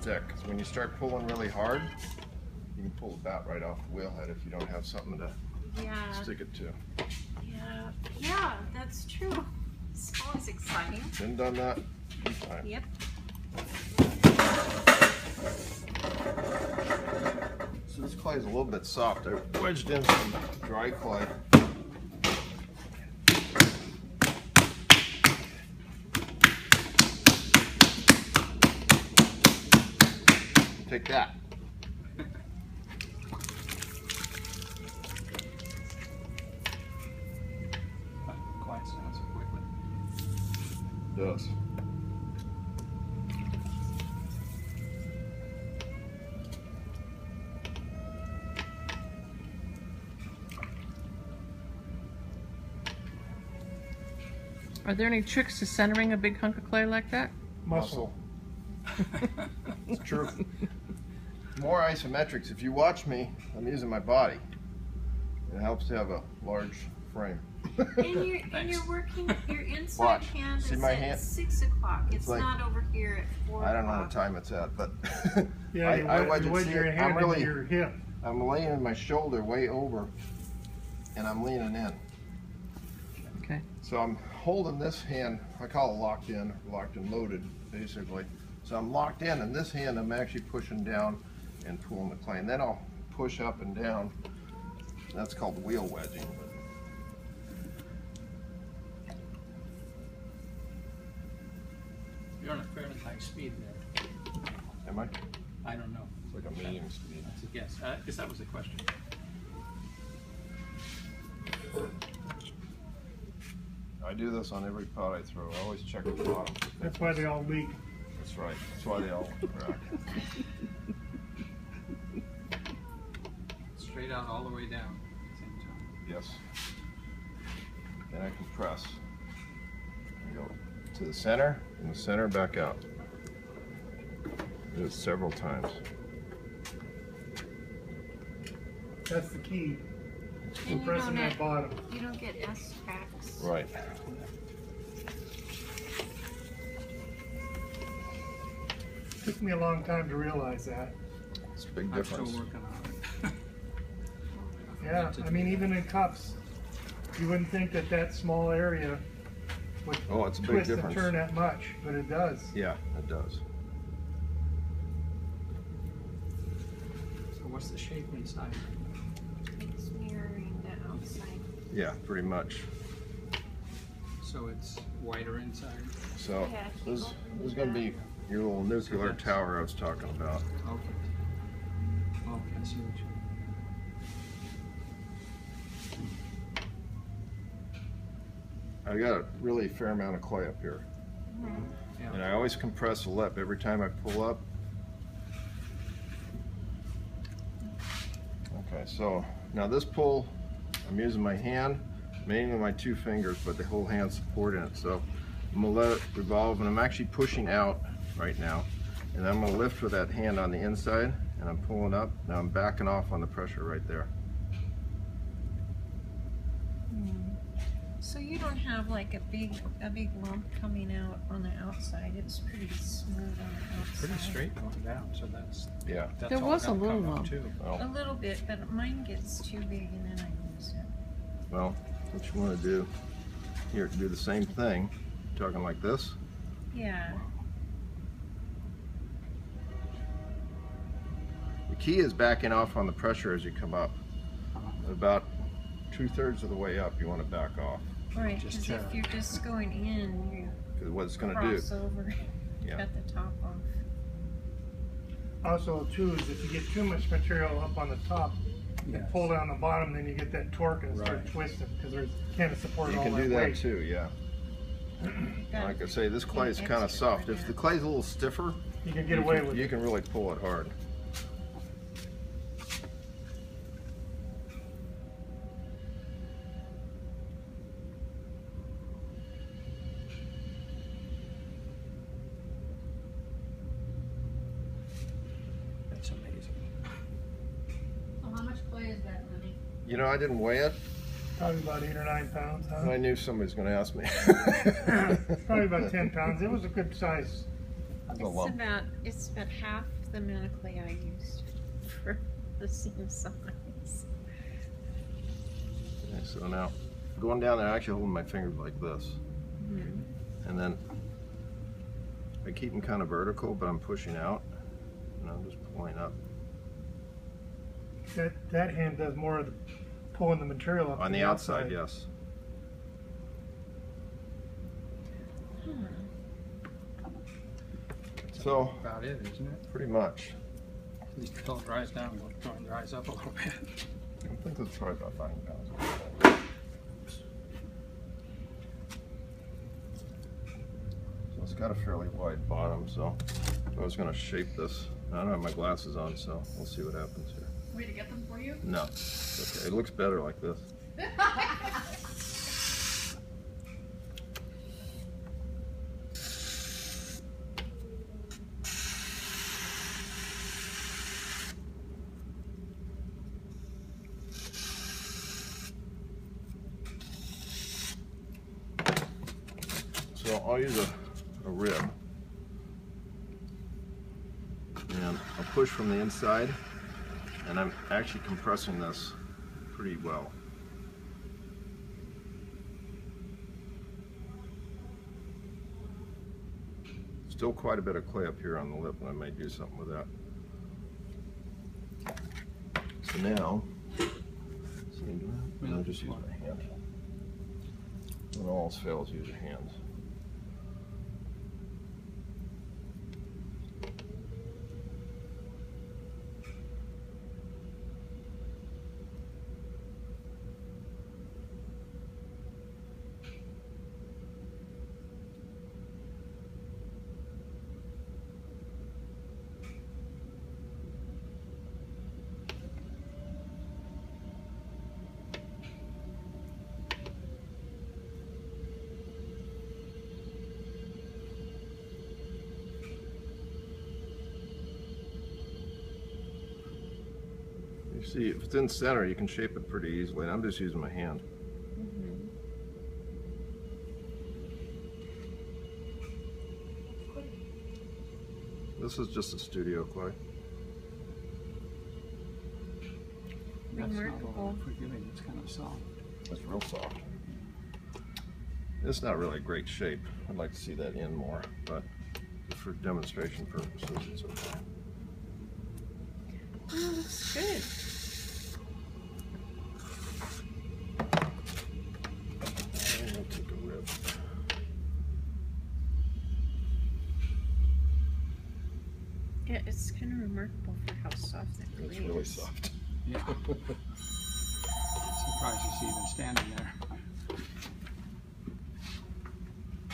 thick. Because when you start pulling really hard, you can pull the bat right off the wheel head if you don't have something to stick it to. Yeah, that's true. It's always exciting. Been done that a few times. Yep. So this clay is a little bit soft. I wedged in some dry clay. Take that. Quiet down so quickly. It does. Are there any tricks to centering a big hunk of clay like that? Muscle. It's true. More isometrics. If you watch me, I'm using my body. It helps to have a large frame. And you're working, your inside Watch. hand See is my at hand? 6 o'clock. It's like, not over here at 4 o'clock. I don't know what time it's at, but Yeah, I wedge you wedge it. your hand I'm into your hip. I'm laying my shoulder way over, and I'm leaning in. Okay. So I'm holding this hand, I call it locked and loaded, basically. So I'm locked in, and this hand I'm actually pushing down and pulling the clay. And then I'll push up and down. That's called wheel wedging. You're on a fairly high speed there. Am I? I don't know. It's like a medium speed. That's a guess. I guess that was the question. I do this on every pot I throw. I always check the bottom. That's why they all leak. That's right. That's why they all crack. Straight out all the way down at the same time. Yes. Then I compress. I go to the center, and the center back out. Do it several times. That's the key. And you Pressing don't that bottom. You don't get S cracks. Right. Took me a long time to realize that. It's a big I'm difference. still working on it. Yeah, I mean, even in cups, you wouldn't think that that small area would Oh, it's a big twist and difference. turn that much, but it does. Yeah, it does. So what's the shape inside? It's mirroring the outside. Yeah, pretty much. So it's wider inside. So Yeah, this is going to be your little nuclear tower I was talking about. Okay. Okay, I see what you mean. I got a really fair amount of clay up here. Yeah. And I always compress the lip every time I pull up. Okay, so now this pull, I'm using my hand, mainly my 2 fingers, but the whole hand's supporting it. So I'm gonna let it revolve, and I'm actually pushing out right now. And I'm gonna lift with that hand on the inside, and I'm pulling up. Now I'm backing off on the pressure right there. So you don't have like a big lump coming out on the outside. It's pretty smooth on the outside. Pretty straight going down, so that's Yeah. There all was a gonna little come up lump. too. Well, A little bit, but mine gets too big and then I lose it. well, what you wanna do, here, do the same thing. Talking like this. Yeah. The key is backing off on the pressure as you come up. About 2/3 of the way up, you want to back off. Right, Just because if you're just going in, you Because what it's going to do, cross over, Yeah. cut the top off. Also, too, is if you get too much material up on the top Yes. and pull down the bottom, then you get that torque and start Right. twisting because there's can't support you all can that do that weight. too, yeah. Got Like I it. say, this clay is kind of Extra soft. for If that. the clay's a little stiffer, You can get away with you it. can really pull it hard. That's amazing. So how much clay is that, Lenny? You know, I didn't weigh it, Probably about 8 or 9 pounds, and I huh? knew somebody was going to ask me. Probably about 10 pounds. It was a good size There's a lump. It's about half the amount of clay I used for the same size. Okay, so now going down there, actually holding my fingers like this, and then I keep them kind of vertical, but I'm pushing out, and I'm just pulling up. That hand does more of the pulling the material up On to the outside, yes. So, About it, isn't it? pretty much. At least until it dries down, until it dries up a little bit. I think that's probably about 5 pounds. So it's got a fairly wide bottom, so I was going to shape this. I don't have my glasses on, so we'll see what happens here. Want me to get them for you? No, it's okay. It looks better like this. So I'll use a rib, and I'll push from the inside, and I'm actually compressing this pretty well. Still quite a bit of clay up here on the lip, and I may do something with that. So now, I'll just use my hand. When all else fails, use your hands. You see, if it's in center, you can shape it pretty easily. I'm just using my hand. This is just a studio clay. That's not Remarkable. all forgiving, it's kind of soft. It's real soft. It's not really a great shape. I'd like to see that in more, but for demonstration purposes, it's okay. Oh, looks good. And I'll take a rib. Yeah, it's kind of remarkable for how soft that clay It's really is. soft. Yeah. Surprised you see even standing there.